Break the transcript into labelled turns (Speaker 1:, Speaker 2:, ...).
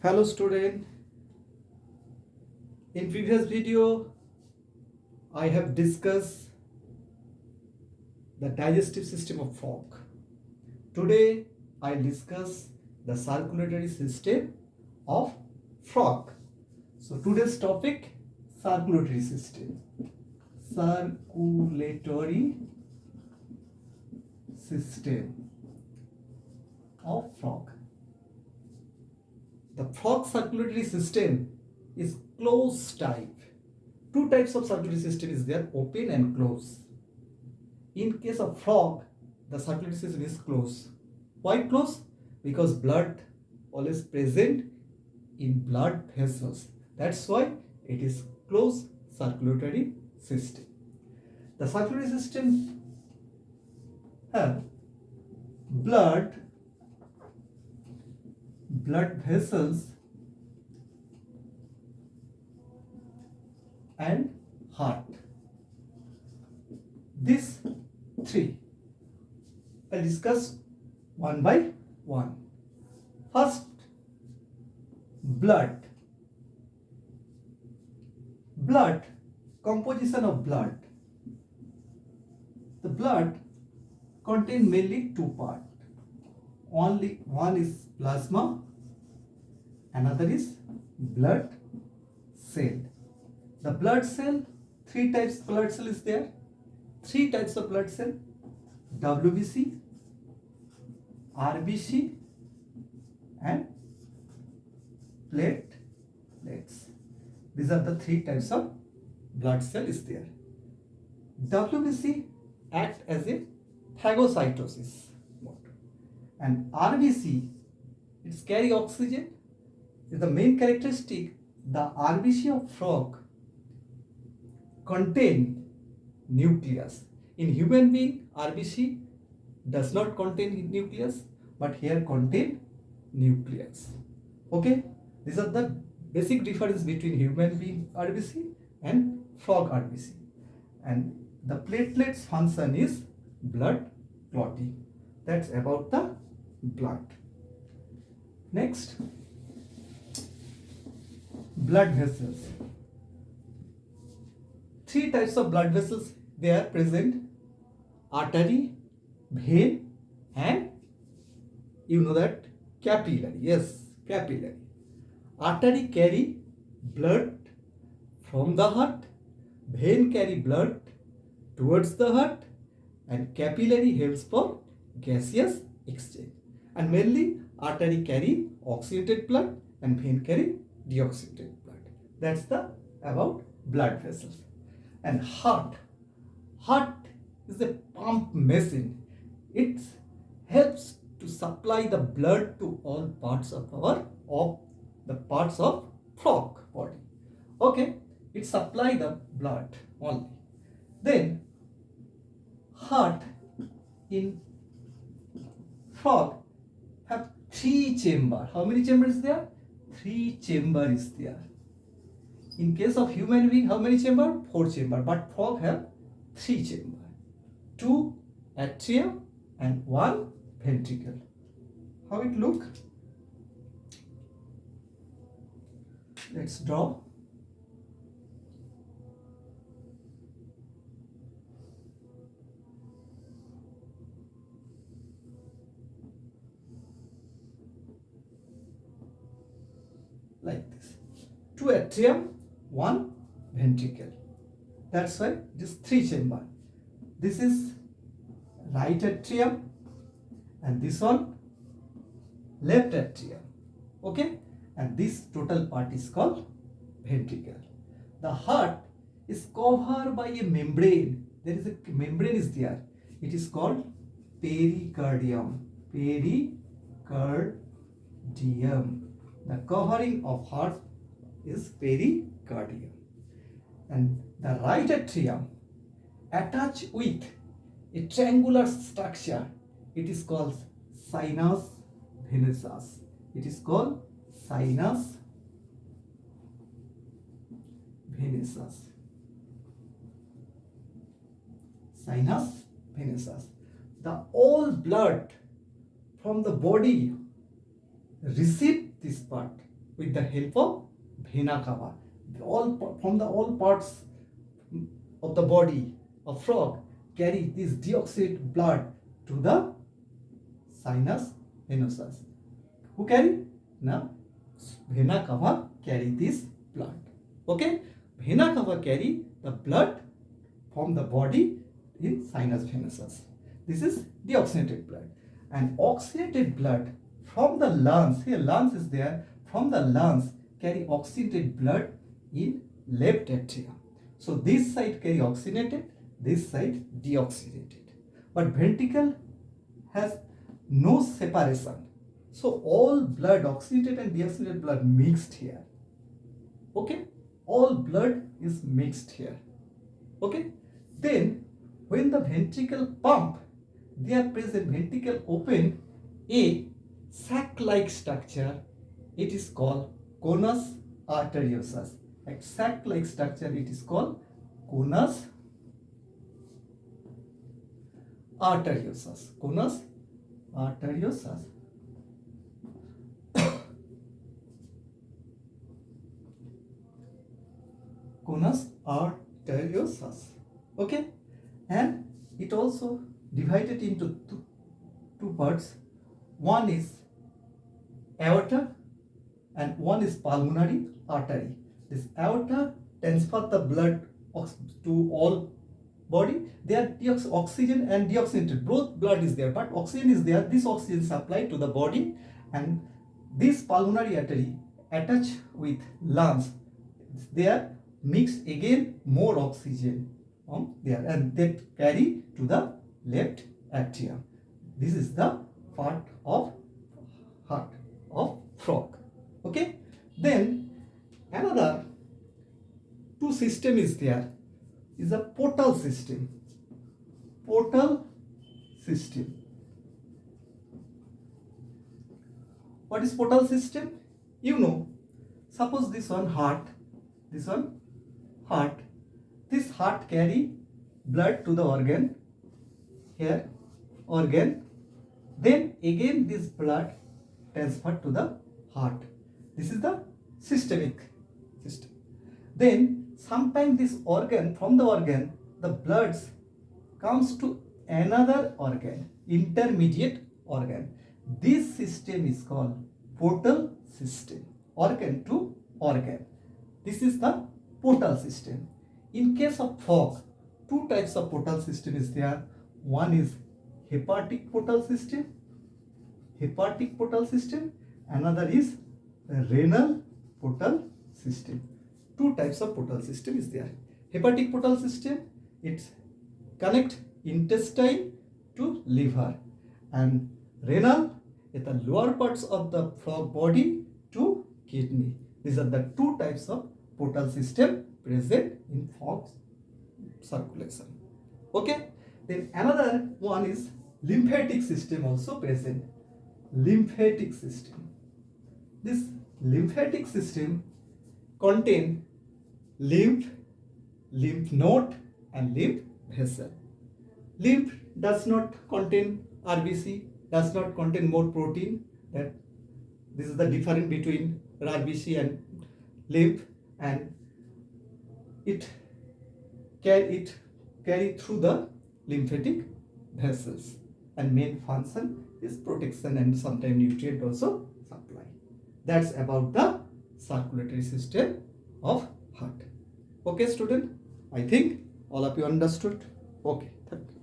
Speaker 1: Hello student, in previous video I have discussed the digestive system of frog. Today I discuss the circulatory system of frog. So today's topic, circulatory system. Circulatory system of frog. The frog circulatory system is closed type. Two types of circulatory system is there, open and closed. In case of frog, the circulatory system is closed. Why closed? Because blood always present in blood vessels. That's why it is closed circulatory system. The circulatory system have blood vessels and heart. These three I'll discuss one by one. First, blood. Composition of blood. The blood contains mainly two parts. Only one is plasma, another is blood cell. The blood cell, three types of blood cell is there. Three types of blood cell: WBC, RBC, and platelets. These are the three types of blood cell is there. WBC act as a phagocytosis mode, and RBC, it's carry oxygen. Is the main characteristic. The RBC of frog contain nucleus. In human being, RBC does not contain nucleus, but here contain nucleus. Okay, these are the basic difference between human being RBC and frog RBC. And the platelets function is blood clotting. That's about the blood. Next, blood vessels. Three types of blood vessels they are present: artery, vein, and you know that capillary. Yes, capillary. Artery carry blood from the heart, vein carry blood towards the heart, and capillary helps for gaseous exchange. And mainly artery carry oxygenated blood and vein carry deoxygenated blood. That's the about blood vessels. And heart is a pump machine. It helps to supply the blood to all parts of the parts of frog body. Okay, it supply the blood only. Then heart in frog have three chamber. How many chambers there? Three chamber is there. In case of human being, how many chamber? Four chamber. But frog have three chamber. Two atrium and one ventricle. How it look? Let's draw. Like this. Two atrium, one ventricle. That's why it is three chamber. This is right atrium and this one left atrium. Okay, and this total part is called ventricle. The heart is covered by a membrane. There is a membrane is there. It is called pericardium. Pericardium. The covering of heart is pericardium. And the right atrium attached with a triangular structure. It is called sinus venosus. It is called sinus venosus. Sinus venosus. The all blood from the body receive this part with the help of vena cava. All parts of the body of frog carry this deoxygenated blood to the sinus venosus. Who carry? Now, vena cava carry this blood. Okay? Vena cava carry the blood from the body in sinus venosus. This is deoxygenated blood. And oxygenated blood from the lungs, here lungs is there, from the lungs carry oxygenated blood in left atrium. So this side carry oxygenated, this side deoxygenated. But ventricle has no separation. So all blood, oxygenated and deoxygenated blood mixed here. Okay? All blood is mixed here. Okay? Then when the ventricle pump, they are present, ventricle open a sac-like structure. It is called conus arteriosus. At sac-like structure, it is called conus arteriosus. Conus arteriosus. Conus arteriosus. Okay, and it also divided into two parts. One is aorta and one is pulmonary artery. This aorta transfer the blood to all body. There are oxygen and deoxygenated. Both blood is there, but oxygen is there. This oxygen is supplied to the body, and this pulmonary artery attached with lungs. They are mixed again more oxygen there, and that carry to the left atrium. This is the part of heart of frog. Okay, then another two system is there, is a portal system. Portal system. What is portal system? You know, suppose this one heart, this one heart. This heart carry blood to the organ, here organ, then again this blood transferred to the heart. This is the systemic system. Then sometimes this organ, from the organ, the blood comes to another organ, intermediate organ. This system is called portal system, organ to organ. This is the portal system. In case of frog, two types of portal system is there. One is hepatic portal system, another is renal portal system. Two types of portal system is there. Hepatic portal system, it connect intestine to liver, and renal is the lower parts of the frog body to kidney. These are the two types of portal system present in frog circulation. Okay, then another one is lymphatic system also present. Lymphatic system. This lymphatic system contain lymph, lymph node and lymph vessel. Lymph does not contain RBC, does not contain more protein. That this is the difference between RBC and lymph, and it carry through the lymphatic vessels, and main function is protection and sometimes nutrient also supply. That's about the circulatory system of heart. Okay student, I think all of you understood. Okay, thank you.